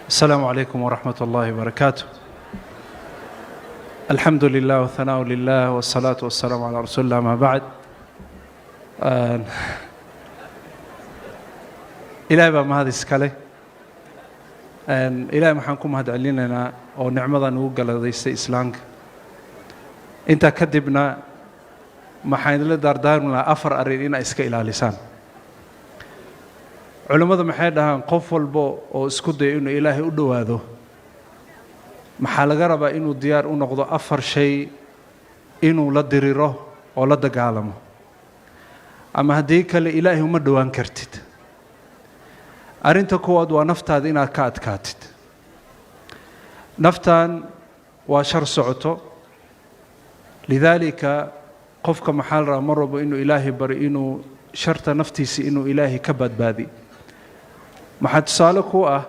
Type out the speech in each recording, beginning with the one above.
السلام عليكم ورحمة الله وبركاته. الحمد لله والثناء لله والصلاة والسلام على رسول الله. ما بعد. إلهي baa mahad iskale. Ilaahay waxaan ku mahad celinaynaa oo nicmadan ugu galadaystay islaamka. Inta kadibna maxaan la dardaarnaa afar arrin in ay iska ilaalisaan. Culimadu maxay dhahaan qof walba oo isku day inuu Ilaahay u dhawaado maxaa laga rabaa inuu diyaar u noqdo afar shay inuu la diriro oo la dagaalamo. Ama haddii kale Ilaahay uma dhawaan kartid. Arrinta koowaad waa naftaada inaad ka adkaatid. Naftan waa shar socoto. lidaalika qofka maxaa la rabaa mar walba inuu Ilaahay bari inuu sharta naftiisa inuu Ilaahay ka badbaadi. maxaa tusaale ku ah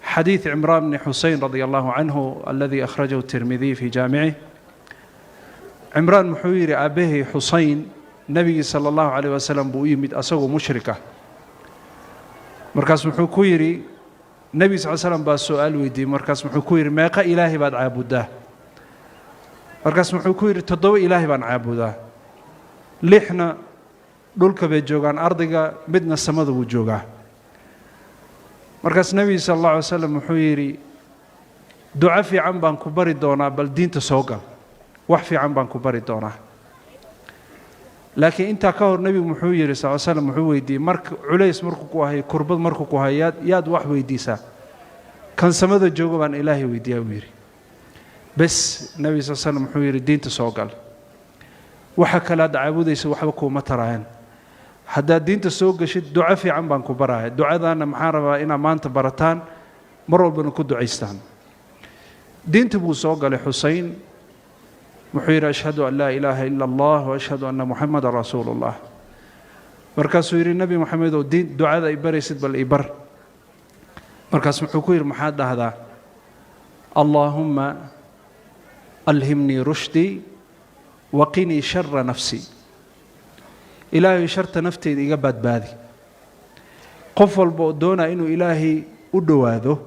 حديث عمران بن حسين رضي الله عنه الذي أخرجه الترمذي في جامعه. عمران محوير أبيه حسين نبي صلى الله عليه وسلم بويمد أسوه مشركة. مركز محوكويري نبي صلى الله عليه وسلم بسؤال ويدي مركز محوكويري ما يقى إلهي بعد عابده. مركز محوكويري تضوي إلهي بعد عابده. لحنا دولك بيجوغان أرضك بدنا السماد وجوغا. markaas nabi sallallahu alayhi wasallam wuxuu yiri duca fiican baan ku bari doonaa bal diinta soo gal wax fiican baan ku bari doonaa laakiin inta ka hor nabi wuxuu yiri sallallahu alayhi wasallam wuxuu weydiiyay marka culays markuu ku ahay kurbad markuu ku hayaad yaad wax weydiisaa kan samada jooga baan Ilaahay weydiiyaa uu yiri bas nabi sallallahu alayhi wasallam wuxuu yiri diinta soo gal waxa kala dacaabudaysa waxba kuma tarayaan haddaad diinta soo gashid duca fiican baan ku baraaya ducadaana maxaan rabaa inaa maanta barataan mar walbana ku ducaystaan diinta buu soo galay Xuseyn wuxuu yiri ashhadu an laa ilaaha illa allah wa ashhadu anna muhammadan rasuulullah markaasuu yiri nabi maxamed oo diin ducada ay baraysid bal ibar markaas wuxuu ku yiri maxaad dhahdaa allahumma alhimni rushdi wa qini sharra nafsi إلهي شرط نفتي إذا بعد بادي قفل بودونا إنه إلهي أدواده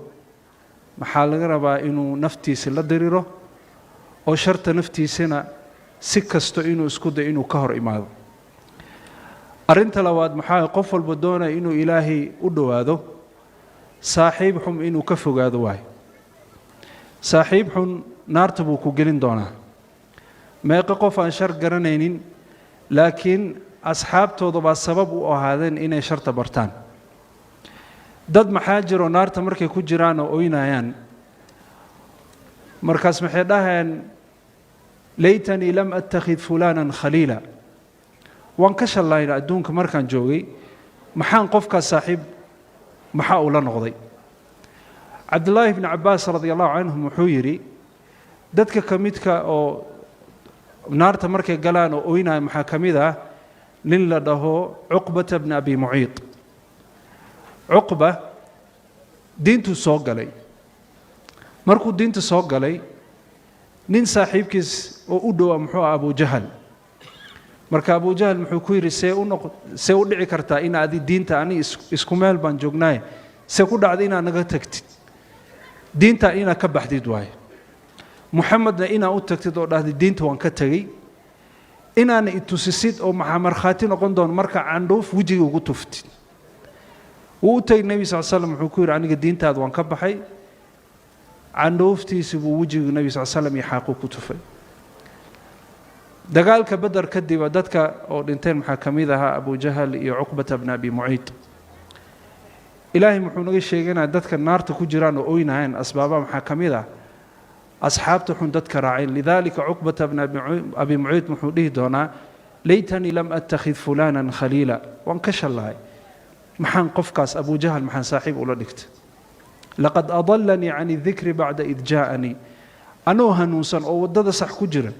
محل غربا إنه نفتي سلدريره أو شرط نفتي سنة سكستو إنه اسكود إنه كهر إماده أرنت لواد محل قفل بودونا إنه إلهي أدواده صاحبهم إنه كفوا جادواي صاحبهم نارتبو كوجلين دونا ما يقف عن شر جرنين لكن أصحابتooda baa sabab u ahaadeen inay sharta bartaan dad maxaa jiro naarta markay ku jiraan oo oynayaan markaas maxay dhahayaan laytani lam attakhid fulanan khalila waan ka shallaynaa adduunka markaan joogay maxaan qofkaas saaxiib maxaa uu la noqday Abdullah ibn Abbas radiyallahu anhu wuxuu yiri dadka kamidka oo naarta markay galaan oo oynay maxaa kamid ah nin la dhaho Uqba ibn Abi Mu'ayt Uqba diintu soo galay markuu diinta soo galay nin saaxiibkiis oo u dhow muxuu Abu Jahal marka Abu Jahal muxuu ku yiri see u dhici kartaa in aad diinta ani isku meel baan joognaay see ku dhacday in aad naga tagtid diinta ina ka baxdid waay Muhammadna ina u tagtid oo dhahday diinta waan ka tagay inaan itusisid oo markhaati noqon doon marka candhuuf wajiga ugu tuftid uu tay nabi sallallahu alayhi wasallam wuxuu ku yiri aniga diintaada waan ka baxay candhuuftiisa buu wajiga nabi sallallahu alayhi wasallam yaxaaqo ku tufay dagaalka badar kadib dadka oo dhinteen maxaa kamid ahaa Abu Jahal iyo Uqba ibn Abi Mu'ayt Ilaahay wuxuu naga sheeganaa dadka naarta ku jiraan oo oynayaan asbaabaha maxaa kamid ah أصحابته حندت كراعين لذلك عقبة بن أبي معيط محوده دونا ليتني لم أتخذ فلانا خليلا وانكش الله محن قفكاس أبو جهل محن صاحب ولا دكت لقد أضلني عن الذكر بعد إذ جاءني أنوها نوسا أو ودد صح كجرا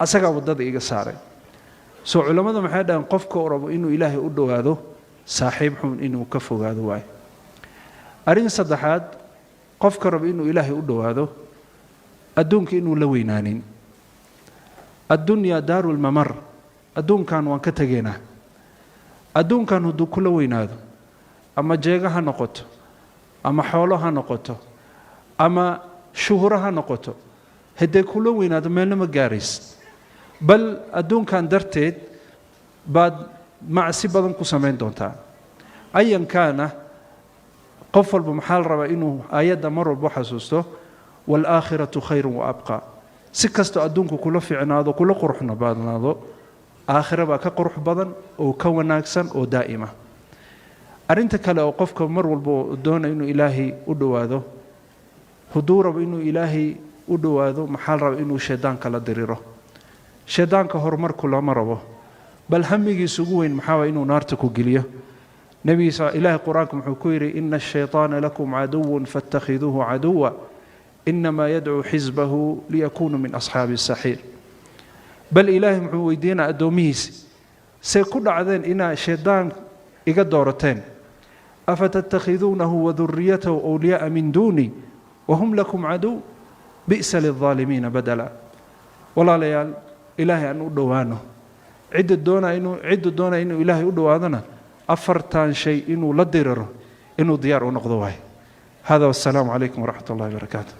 أسقى ودد إيجا ساري سو علماء محدا قفك ورب إنه إلهي أدو هذا صاحب حم إنه كفو هذا واي أرين صدحات قفك رب إنه إلهي أدو هذا أدونك إنه لوينانين الدنيا دار الممر أدون كان وانكتجينا أدون كان هدو كل وينادو أما جيغها نقط ama xoolo ha noqoto ama shuhuro ha noqoto hadday kula weynaado meelna ma gaaraysid bal adduunkan darteed baad macsi badan ku samayn doontaa ayan kaana qof walba maxaa la rabaa inuu aayadda mar walba xasuusto waalaakhiratu khayrun wa abqa si kastoo adduunku kula fiicnaado kula quruxna badnaado aakhira baa ka qurux badan oo ka wanaagsan oo daa'ima arrinta kale oo qofka mar walba doonaya inuu ilaahay u dhowaado hadduu rabo inuu ilaahay u dhowaado maxaa la rabaa inuu shaydaanka la diriro shaydaanka horumarku lama rabo bal hamigiisa ugu weyn maxaa waa inuu naarta ku geliyo nebigiisa ilaahay qur-aanka muxuu ku yidhi ina ashayطaana lakum caduwun faاtakhiduuhu caduwa inamaa yadcuu xisbahu liyakunuu min asxaabi الsaxiir bal ilaahay muxuu weydiinaa addoomihiisi say ku dhacdeen inaa shaydaan iga doorateen afatattakhiduunahu waduriyatahu awliyaaa min duuni wahum lakum caduw bi'sa lilظaalimiina badala walaalayaal ilaahay aan u dhowaano cidda doonaya inuu ilaahay u dhowaadona afartan shay inuu la diriro inuu diyaar u noqdo waay hada wassalaamu calaykum waraxmat ullahi wabarakaatu